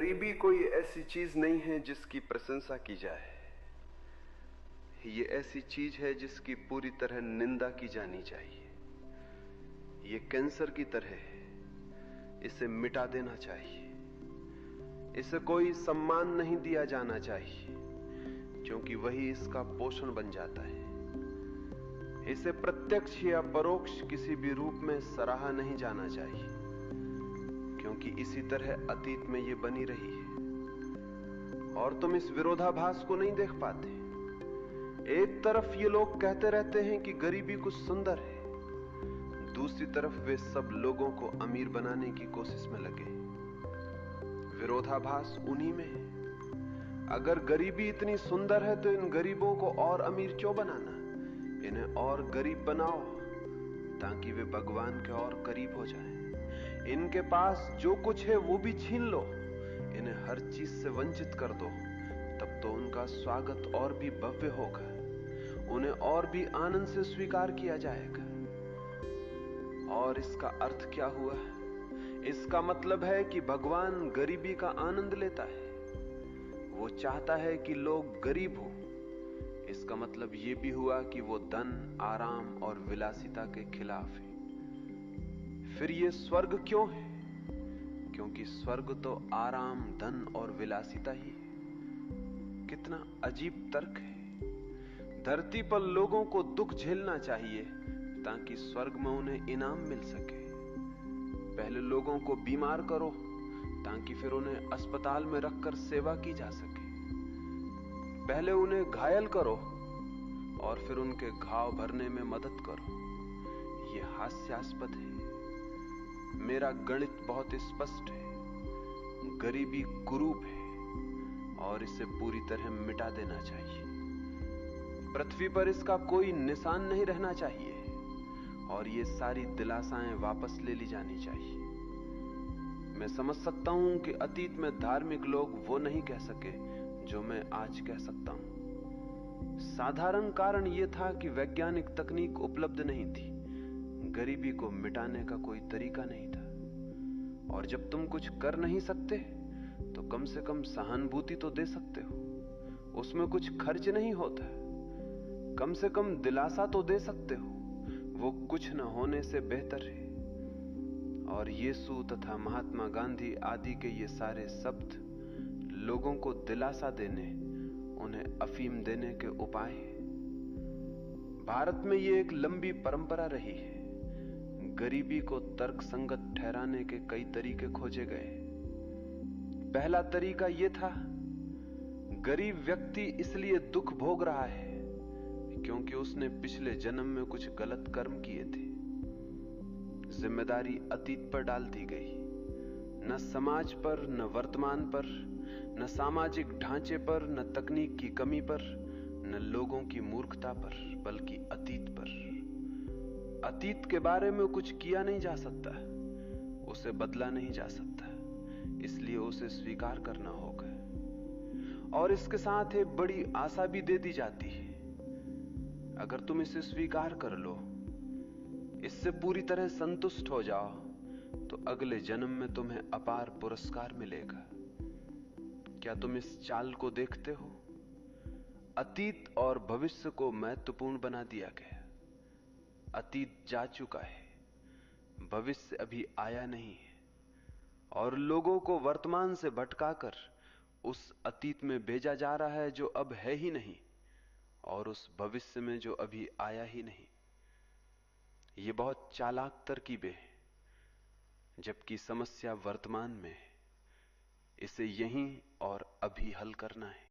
गरीबी कोई ऐसी चीज नहीं है जिसकी प्रशंसा की जाए। ये ऐसी चीज है जिसकी पूरी तरह निंदा की जानी चाहिए। ये कैंसर की तरह है, इसे मिटा देना चाहिए। इसे कोई सम्मान नहीं दिया जाना चाहिए, क्योंकि वही इसका पोषण बन जाता है। इसे प्रत्यक्ष या परोक्ष किसी भी रूप में सराहा नहीं जाना चाहिए, क्योंकि इसी तरह अतीत में ये बनी रही है। और तुम इस विरोधाभास को नहीं देख पाते। एक तरफ ये लोग कहते रहते हैं कि गरीबी कुछ सुंदर है, दूसरी तरफ वे सब लोगों को अमीर बनाने की कोशिश में लगे। विरोधाभास उन्हीं में है। अगर गरीबी इतनी सुंदर है तो इन गरीबों को और अमीर क्यों बनाना? इन्हें और गरीब बनाओ ताकि वे भगवान के और करीब हो जाएं। इनके पास जो कुछ है वो भी छीन लो, इन्हें हर चीज से वंचित कर दो, तब तो उनका स्वागत और भी भव्य होगा, उन्हें और भी आनंद से स्वीकार किया जाएगा। और इसका अर्थ क्या हुआ? इसका मतलब है कि भगवान गरीबी का आनंद लेता है। वो चाहता है कि लोग गरीब हो। इसका मतलब यह भी हुआ कि वो धन, आराम और विलासिता के खिलाफ है। फिर ये स्वर्ग क्यों है? क्योंकि स्वर्ग तो आराम, धन और विलासिता ही है। कितना अजीब तर्क है। धरती पर लोगों को दुख झेलना चाहिए ताकि स्वर्ग में उन्हें इनाम मिल सके। पहले लोगों को बीमार करो ताकि फिर उन्हें अस्पताल में रखकर सेवा की जा सके। पहले उन्हें घायल करो और फिर उनके घाव भरने में मदद करो। यह हास्यास्पद है। मेरा गणित बहुत स्पष्ट है। गरीबी कुरूप है और इसे पूरी तरह मिटा देना चाहिए। पृथ्वी पर इसका कोई निशान नहीं रहना चाहिए और ये सारी दिलासाएं वापस ले ली जानी चाहिए। मैं समझ सकता हूं कि अतीत में धार्मिक लोग वो नहीं कह सके जो मैं आज कह सकता हूं। साधारण कारण यह था कि वैज्ञानिक तकनीक उपलब्ध नहीं थी। गरीबी को मिटाने का कोई तरीका नहीं था। और जब तुम कुछ कर नहीं सकते तो कम से कम सहानुभूति तो दे सकते हो। उसमें कुछ खर्च नहीं होता। कम से कम दिलासा तो दे सकते हो। वो कुछ न होने से बेहतर है। और यीशु तथा महात्मा गांधी आदि के ये सारे शब्द लोगों को दिलासा देने, उन्हें अफीम देने के उपाय हैं। भारत में ये एक लंबी परंपरा रही है। गरीबी को तर्कसंगत ठहराने के कई तरीके खोजे गए। पहला तरीका यह था, गरीब व्यक्ति इसलिए दुख भोग रहा है क्योंकि उसने पिछले जन्म में कुछ गलत कर्म किए थे। जिम्मेदारी अतीत पर डाल दी गई। न समाज पर, न वर्तमान पर, न सामाजिक ढांचे पर, न तकनीक की कमी पर, न लोगों की मूर्खता पर, बल्कि अतीत पर। अतीत के बारे में कुछ किया नहीं जा सकता, उसे बदला नहीं जा सकता, इसलिए उसे स्वीकार करना होगा। और इसके साथ एक बड़ी आशा भी दे दी जाती है। अगर तुम इसे स्वीकार कर लो, इससे पूरी तरह संतुष्ट हो जाओ, तो अगले जन्म में तुम्हें अपार पुरस्कार मिलेगा। क्या तुम इस चाल को देखते हो? अतीत और भविष्य को महत्वपूर्ण बना दिया गया। अतीत जा चुका है, भविष्य अभी आया नहीं है, और लोगों को वर्तमान से भटकाकर उस अतीत में भेजा जा रहा है जो अब है ही नहीं, और उस भविष्य में जो अभी आया ही नहीं। ये बहुत चालाक तरकीबें हैं, जबकि समस्या वर्तमान में है। इसे यहीं और अभी हल करना है।